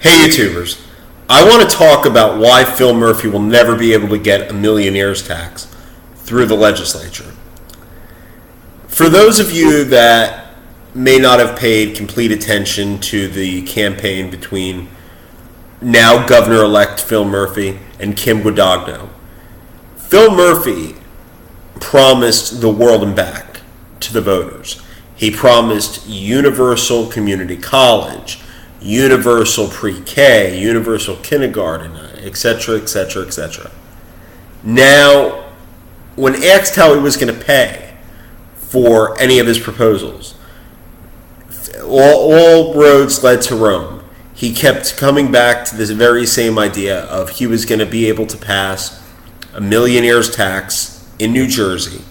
Hey YouTubers, I want to talk about why Phil Murphy will never be able to get a millionaire's tax through the legislature. For those of you that may not have paid complete attention to the campaign between now Governor-elect Phil Murphy and Kim Guadagno, Phil Murphy promised the world and back to the voters. He promised universal community college, universal pre-K, universal kindergarten, etc., etc., etc. Now, when asked how he was going to pay for any of his proposals, all roads led to Rome. He kept coming back to this very same idea of he was going to be able to pass a millionaire's tax in New Jersey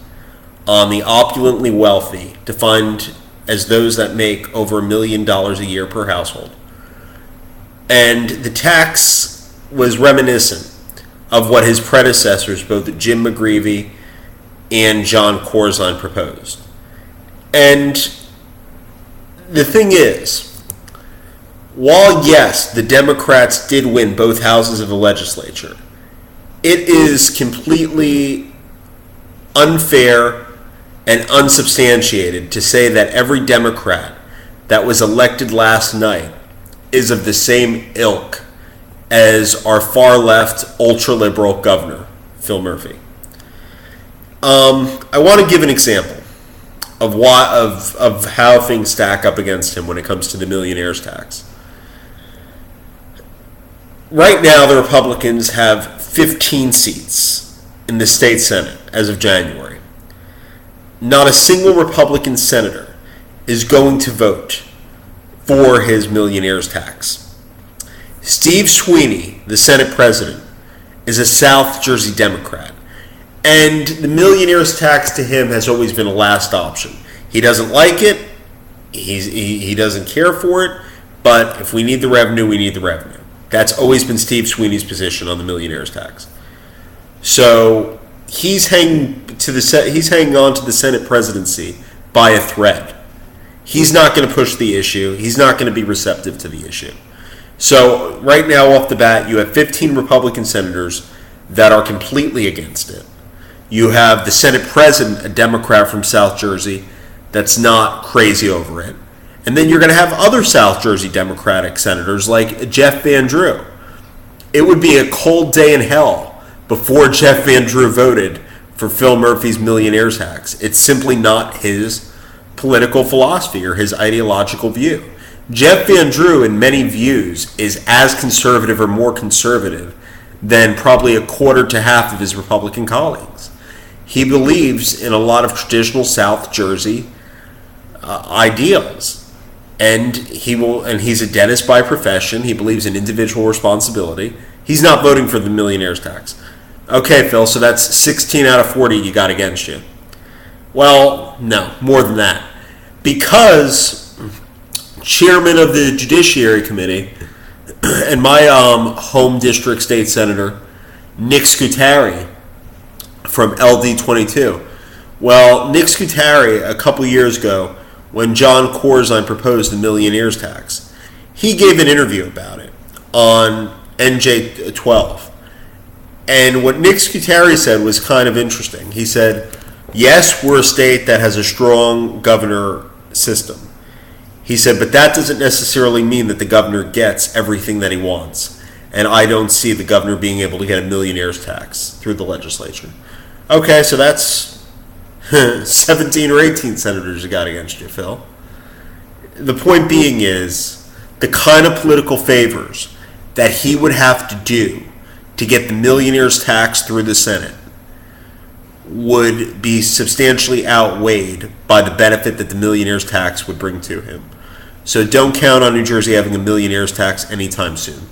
on the opulently wealthy, defined as those that make over $1 million a year per household. And the tax was reminiscent of what his predecessors, both Jim McGreevey and John Corzine, proposed. And the thing is, while yes, the Democrats did win both houses of the legislature, it is completely unfair and unsubstantiated to say that every Democrat that was elected last night is of the same ilk as our far-left, ultra-liberal governor, Phil Murphy. I want to give an example of how things stack up against him when it comes to the millionaire's tax. Right now, the Republicans have 15 seats in the state Senate as of January. Not a single Republican senator is going to vote for his millionaire's tax. Steve Sweeney, the Senate president, is a South Jersey Democrat, and the millionaire's tax to him has always been a last option. He doesn't like it, he doesn't care for it, but if we need the revenue, we need the revenue. That's always been Steve Sweeney's position on the millionaire's tax. So he's hanging on to the Senate presidency by a thread. He's not going to push the issue. He's not going to be receptive to the issue. So right now, off the bat, you have 15 Republican senators that are completely against it. You have the Senate president, a Democrat from South Jersey, that's not crazy over it. And then you're going to have other South Jersey Democratic senators like Jeff Van Drew. It would be a cold day in hell before Jeff Van Drew voted for Phil Murphy's millionaire's tax. It's simply not his political philosophy or his ideological view. Jeff Van Drew, in many views, is as conservative or more conservative than probably a quarter to half of his Republican colleagues. He believes in a lot of traditional South Jersey ideals. And he's a dentist by profession. He believes in individual responsibility. He's not voting for the millionaire's tax. Okay, Phil, so that's 16 out of 40 you got against you. Well, no, more than that. Because chairman of the Judiciary Committee and my home district state senator, Nick Scutari from LD22. Well, Nick Scutari, a couple years ago, when John Corzine proposed the millionaire's tax, he gave an interview about it on NJ12. And what Nick Scutari said was kind of interesting. He said, yes, we're a state that has a strong governor system. He said, but that doesn't necessarily mean that the governor gets everything that he wants. And I don't see the governor being able to get a millionaire's tax through the legislature. Okay, so that's 17 or 18 senators you got against you, Phil. The point being is, the kind of political favors that he would have to do to get the millionaire's tax through the Senate would be substantially outweighed by the benefit that the millionaire's tax would bring to him. So don't count on New Jersey having a millionaire's tax anytime soon.